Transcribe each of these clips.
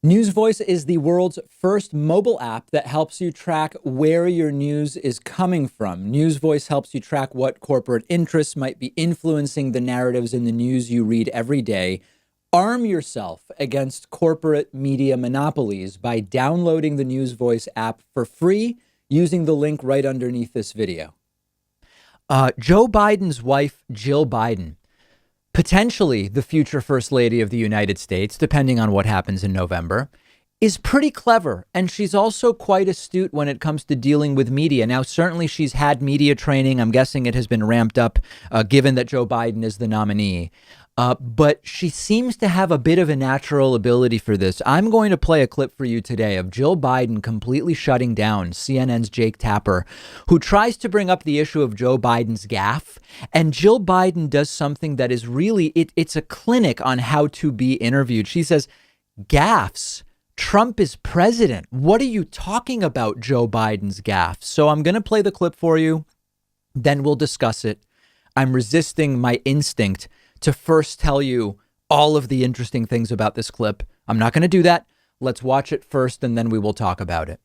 News Voice is the world's first mobile app that helps you track where your news is coming from. News Voice helps you track what corporate interests might be influencing the narratives in the news you read every day. Arm yourself against corporate media monopolies by downloading the News Voice app for free using the link right underneath this video. Joe Biden's wife, Jill Biden, potentially the future first lady of the United States, depending on what happens in November, is pretty clever. And she's also quite astute when it comes to dealing with media. Now, certainly she's had media training. I'm guessing it has been ramped up given that Joe Biden is the nominee. But she seems to have a bit of a natural ability for this. I'm going to play a clip for you today of Jill Biden completely shutting down CNN's Jake Tapper, who tries to bring up the issue of Joe Biden's gaffe. And Jill Biden does something that is really, it's a clinic on how to be interviewed. She says, gaffes. Trump is president. What are you talking about, Joe Biden's gaffe? So I'm going to play the clip for you. Then we'll discuss it. I'm resisting my instinct to first tell you all of the interesting things about this clip. I'm not going to do that. Let's watch it first, and then we will talk about it.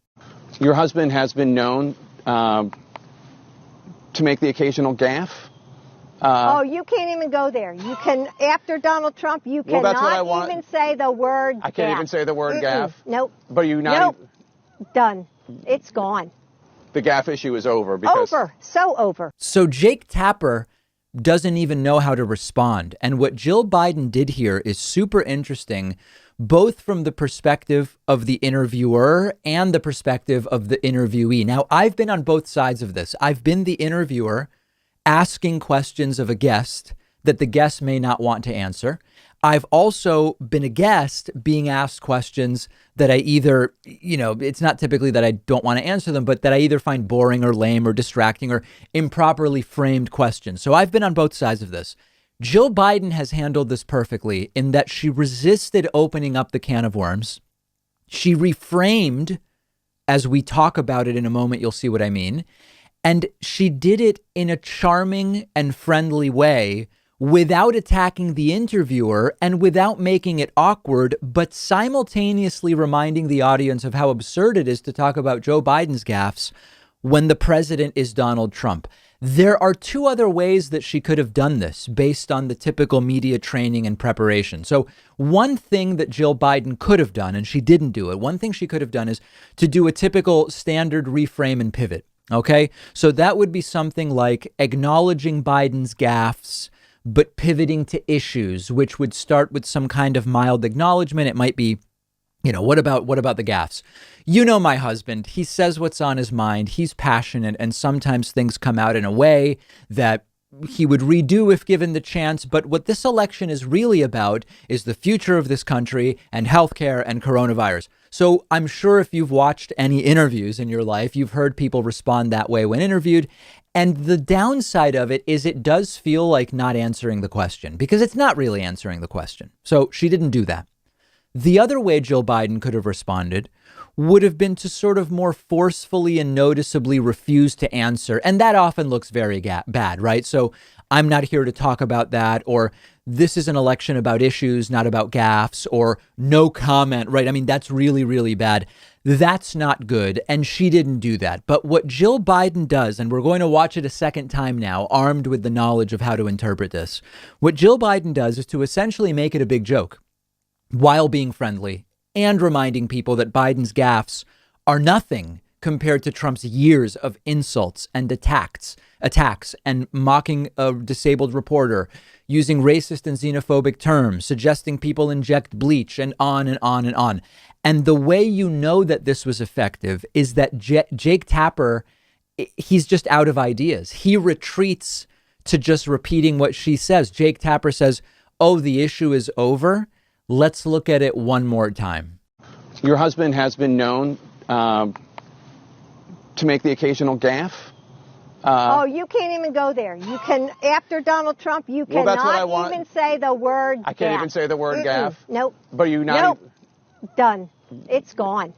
Your husband has been known to make the occasional gaffe. You can't even go there. You can, after Donald Trump, you Well, that's what I cannot want. even say the word I can't gaffe. even say the word gaffe. Nope. But you not Nope. Done. It's gone. the gaffe issue is over because Over. So over. So Jake Tapper doesn't even know how to respond. And what Jill Biden did here is super interesting, both from the perspective of the interviewer and the perspective of the interviewee. Now, I've been on both sides of this. I've been the interviewer asking questions of a guest that the guest may not want to answer. I've also been a guest being asked questions that I either, it's not typically that I don't want to answer them, but that I either find boring or lame or distracting or improperly framed questions. So I've been on both sides of this. Jill Biden has handled this perfectly in that she resisted opening up the can of worms. She reframed, as we talk about it in a moment, you'll see what I mean. And she did it in a charming and friendly way without attacking the interviewer and without making it awkward, but simultaneously reminding the audience of how absurd it is to talk about Joe Biden's gaffes when the president is Donald Trump. There are two other ways that she could have done this based on the typical media training and preparation. So one thing that Jill Biden could have done, and she didn't do it, one thing she could have done is to do a typical standard reframe and pivot. Okay, so that would be something like acknowledging Biden's gaffes, but pivoting to issues, which would start with some kind of mild acknowledgement. It might be, what about the gaffes? You know, my husband, he says what's on his mind. He's passionate, and sometimes things come out in a way that he would redo if given the chance. But what this election is really about is the future of this country and healthcare and coronavirus. So I'm sure if you've watched any interviews in your life, you've heard people respond that way when interviewed. And the downside of it is it does feel like not answering the question because it's not really answering the question. So she didn't do that. The other way Jill Biden could have responded would have been to sort of more forcefully and noticeably refuse to answer. And that often looks very bad, right? So I'm not here to talk about that, or this is an election about issues, not about gaffes, or no comment, right? I mean, that's really, really bad. That's not good. And she didn't do that. But what Jill Biden does, and we're going to watch it a second time now, armed with the knowledge of how to interpret this. What Jill Biden does is to essentially make it a big joke while being friendly and reminding people that Biden's gaffes are nothing compared to Trump's years of insults and attacks and mocking a disabled reporter, using racist and xenophobic terms, suggesting people inject bleach, and on and on and on. And the way you know that this was effective is that Jake Tapper, he's just out of ideas. He retreats to just repeating what she says. Jake Tapper says, "Oh, the issue is over. Let's look at it one more time." your husband has been known to make the occasional gaffe. You can't even go there. You can, after Donald Trump, you Well, that's what I cannot want. even say the word I can't gaffe. even say the word gaffe. Nope. But you not Nope. Done. It's gone.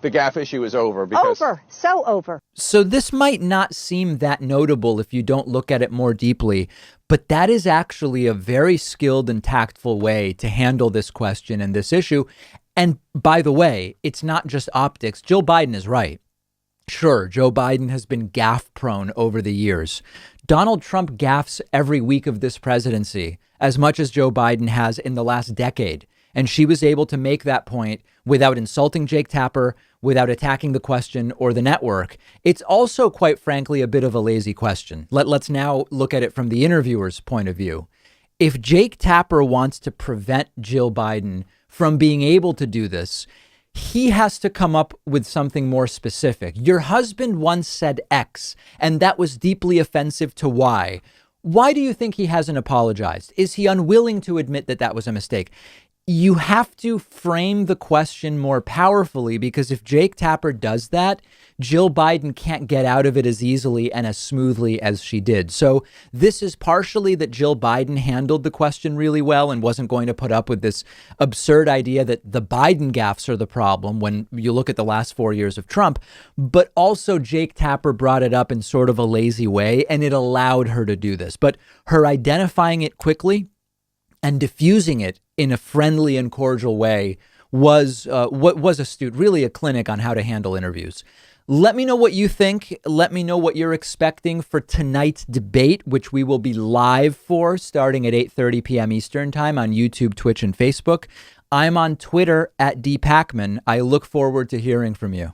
the gaffe issue is over because Over. So over. So this might not seem that notable if you don't look at it more deeply, but that is actually a very skilled and tactful way to handle this question and this issue. And by the way, it's not just optics. Jill Biden is right. Sure, Joe Biden has been gaffe prone over the years. Donald Trump gaffes every week of this presidency as much as Joe Biden has in the last decade. And she was able to make that point without insulting Jake Tapper, without attacking the question or the network. It's also, quite frankly, a bit of a lazy question. Let's now look at it from the interviewer's point of view. If Jake Tapper wants to prevent Jill Biden from being able to do this, he has to come up with something more specific. Your husband once said X, and that was deeply offensive to Y. Why do you think he hasn't apologized? Is he unwilling to admit that that was a mistake? You have to frame the question more powerfully, because if Jake Tapper does that, Jill Biden can't get out of it as easily and as smoothly as she did. So this is partially that Jill Biden handled the question really well and wasn't going to put up with this absurd idea that the Biden gaffes are the problem when you look at the last 4 years of Trump. But also Jake Tapper brought it up in sort of a lazy way, and it allowed her to do this. But her identifying it quickly and diffusing it in a friendly and cordial way was what was astute, really a clinic on how to handle interviews. Let me know what you think. Let me know what you're expecting for tonight's debate, which we will be live for starting at 8:30 p.m. Eastern time on YouTube, Twitch, and Facebook. I'm on Twitter at @DPakman. I look forward to hearing from you.